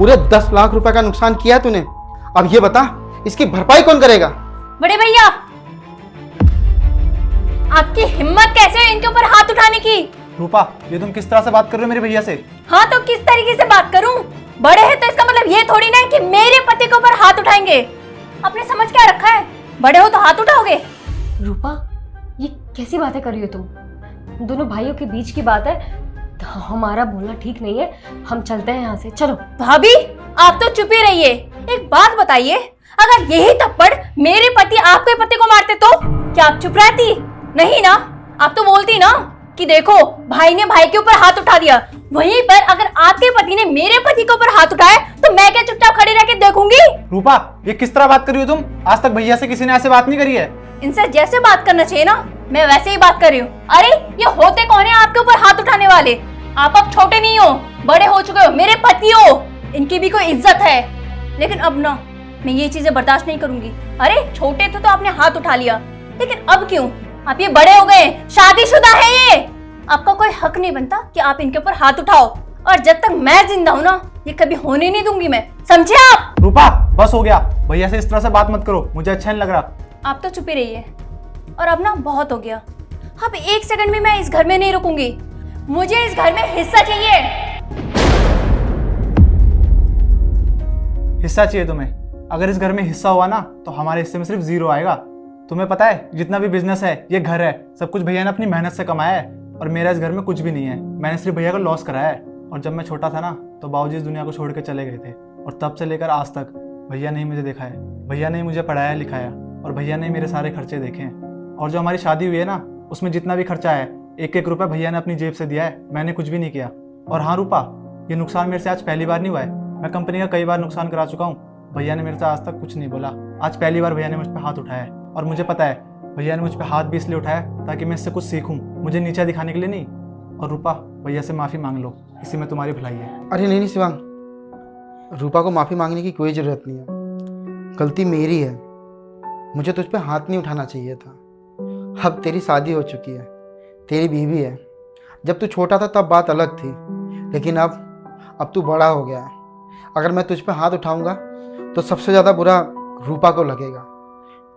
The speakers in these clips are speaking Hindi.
पूरे 10 लाख रुपए का नुकसान किया है तूने। अब ये बता इसकी भरपाई कौन करेगा? बड़े भैया, आपकी हिम्मत कैसे है इनके ऊपर हाथ उठाने की? रूपा, ये तुम किस तरह से बात कर रहे हो मेरे भैया से? हाँ तो किस तरीके से बात करूं? बड़े हैं तो इसका मतलब ये थोड़ी ना है कि मेरे पति के ऊपर हाथ उठाएंगे। आपने समझ क्या रखा है? बड़े हो तो हाथ उठाओगे? रूपा, ये कैसी बातें कर रही हो तुम? दोनों भाइयों के बीच की बात है, तो हमारा बोलना ठीक नहीं है। हम चलते हैं यहाँ से, चलो। भाभी, आप तो चुप ही रहिए। एक बात बताइए, अगर यही थप्पड़ मेरे पति आपके पति को मारते तो क्या आप चुप रहती? नहीं ना, आप तो बोलती ना कि देखो भाई ने भाई के ऊपर हाथ उठा दिया। वहीं पर अगर आपके पति ने मेरे पति के ऊपर हाथ उठाया तो मैं क्या चुपचाप खड़ी रह के देखूंगी? रूपा, ये किस तरह बात कर रही हो तुम? आज तक भैया से किसी ने ऐसे बात नहीं करी है। इनसे जैसे बात करना चाहिए ना, मैं वैसे ही बात कर रही हूँ। अरे ये होते कौन है आपके ऊपर हाथ उठाने वाले? आप अब छोटे नहीं हो, बड़े हो चुके हो, मेरे पति हो, इनकी भी कोई इज्जत है। लेकिन अब ना, मैं ये चीजें बर्दाश्त नहीं करूंगी। अरे छोटे थे तो आपने हाथ उठा लिया, लेकिन अब क्यों? आप ये बड़े हो गए, शादीशुदा है ये। आपका कोई हक नहीं बनता कि आप इनके ऊपर हाथ उठाओ। और जब तक मैं जिंदा हूं ना, ये कभी होने नहीं दूंगी मैं, समझे आप? रूपा, बस हो गया। भैया से इस तरह से बात मत करो, मुझे अच्छा नहीं लग रहा। आप तो चुप ही रहिए। और अब ना बहुत हो गया, अब एक सेकंड भी मैं इस घर में नहीं रुकूंगी। मुझे इस घर में हिस्सा चाहिए। हिस्सा चाहिए तुम्हें? अगर इस घर में हिस्सा हुआ ना तो हमारे हिस्से में सिर्फ 0 आएगा। तुम्हें पता है, जितना भी बिजनेस है, ये घर है, सब कुछ भैया ने अपनी मेहनत से कमाया है। और मेरा इस घर में कुछ भी नहीं है। मैंने सिर्फ भैया को लॉस कराया है। और जब मैं छोटा था ना, तो बाबूजी इस दुनिया को छोड़ के चले गए थे। और तब से लेकर आज तक भैया ने ही मुझे देखा है, भैया ने ही मुझे पढ़ाया लिखाया, और भैया ने मेरे सारे खर्चे देखे हैं। और जो हमारी शादी हुई है ना, उसमें जितना भी खर्चा है, 1-1 रुपया भैया ने अपनी जेब से दिया है। मैंने कुछ भी नहीं किया। और हाँ रूपा, ये नुकसान मेरे से आज पहली बार नहीं हुआ है। मैं कंपनी का कई बार नुकसान करा चुका हूँ। भैया ने मेरे से आज तक कुछ नहीं बोला। आज पहली बार भैया ने मुझ पर हाथ उठाया है। और मुझे पता है, भैया ने मुझ पर हाथ भी इसलिए उठाया ताकि मैं इससे कुछ सीखूं, मुझे नीचा दिखाने के लिए नहीं। और रूपा, भैया से माफ़ी मांग लो, इसी में तुम्हारी भलाई है। अरे नहीं शिवांग, रूपा को माफ़ी मांगने की कोई ज़रूरत नहीं है। गलती मेरी है, मुझे तुझ पे हाथ नहीं उठाना चाहिए था। अब तेरी शादी हो चुकी है, तेरी बीवी है। जब तू छोटा था तब बात अलग थी, लेकिन अब तू बड़ा हो गया है। अगर मैं तुझ पे हाथ उठाऊंगा तो सबसे ज़्यादा बुरा रूपा को लगेगा।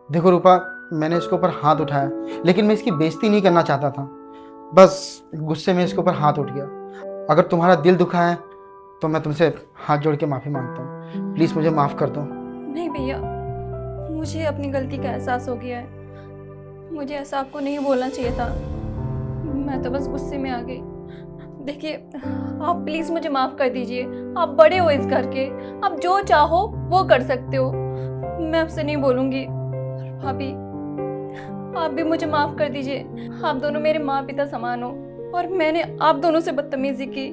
देखो रूपा, मैंने इसके ऊपर हाथ उठाया, लेकिन मैं इसकी बेइज्जती नहीं करना चाहता था। बस गुस्से में इसके ऊपर हाथ उठ गया। अगर तुम्हारा दिल दुखा है तो मैं तुमसे हाथ जोड़ के माफ़ी मांगता हूँ। प्लीज़ मुझे माफ़ कर दो। नहीं भैया, मुझे अपनी गलती का एहसास हो गया है। मुझे ऐसा आपको नहीं बोलना चाहिए था। मैं तो बस गुस्से में आ गई। देखिए, आप प्लीज़ मुझे माफ़ कर दीजिए। आप बड़े हो इस घर के, आप जो चाहो वो कर सकते हो। मैं आपसे नहीं बोलूँगी। भाभी, आप भी मुझे माफ़ कर दीजिए। आप दोनों मेरे माँ पिता समान हो, और मैंने आप दोनों से बदतमीजी की।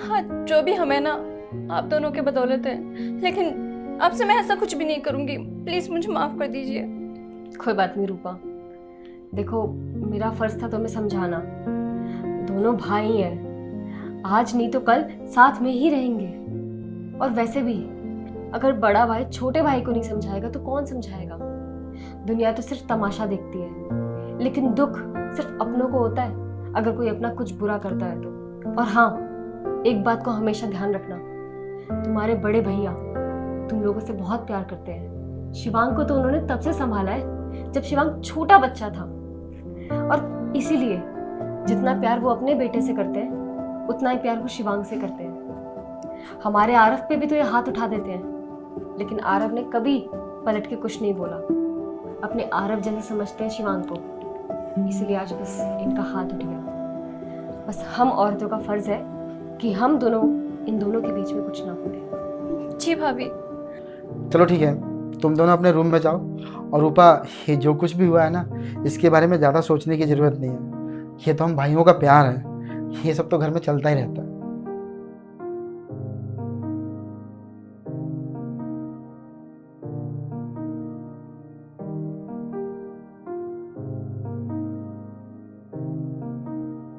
हाँ, जो भी हमें ना, आप दोनों के बदौलत है। लेकिन अब से मैं ऐसा कुछ भी नहीं करूँगी। प्लीज़ मुझे माफ़ कर दीजिए। कोई बात नहीं रूपा, देखो मेरा फर्ज था तुम्हें समझाना। दोनों भाई हैं, आज नहीं तो कल साथ में ही रहेंगे। और वैसे भी अगर बड़ा भाई छोटे भाई को नहीं समझाएगा तो कौन समझाएगा? दुनिया तो सिर्फ तमाशा देखती है, लेकिन दुख सिर्फ अपनों को होता है अगर कोई अपना कुछ बुरा करता है तो। और हाँ, एक बात को हमेशा ध्यान रखना, तुम्हारे बड़े भैया तुम लोगों से बहुत प्यार करते हैं। शिवांग को तो उन्होंने तब से संभाला है जब शिवांग छोटा बच्चा था। और इसीलिए जितना प्यार वो अपने बेटे से करते हैं, उतना ही प्यार वो शिवांग से करते हैं। हमारे आरव पे भी तो ये हाथ उठा देते हैं, लेकिन आरव ने कभी पलट के कुछ नहीं बोला। अपने आरव जैसे समझते हैं शिवांग को, इसीलिए आज बस इनका हाथ उठ गया। बस हम औरतों का फर्ज है कि हम दोनों इन दोनों के बीच में कुछ ना बोले। जी भाभी। चलो ठीक है, तुम दोनों अपने रूम में जाओ। और रूपा, ये जो कुछ भी हुआ है ना, इसके बारे में ज़्यादा सोचने की ज़रूरत नहीं है। ये तो हम भाइयों का प्यार है, ये सब तो घर में चलता ही रहता है।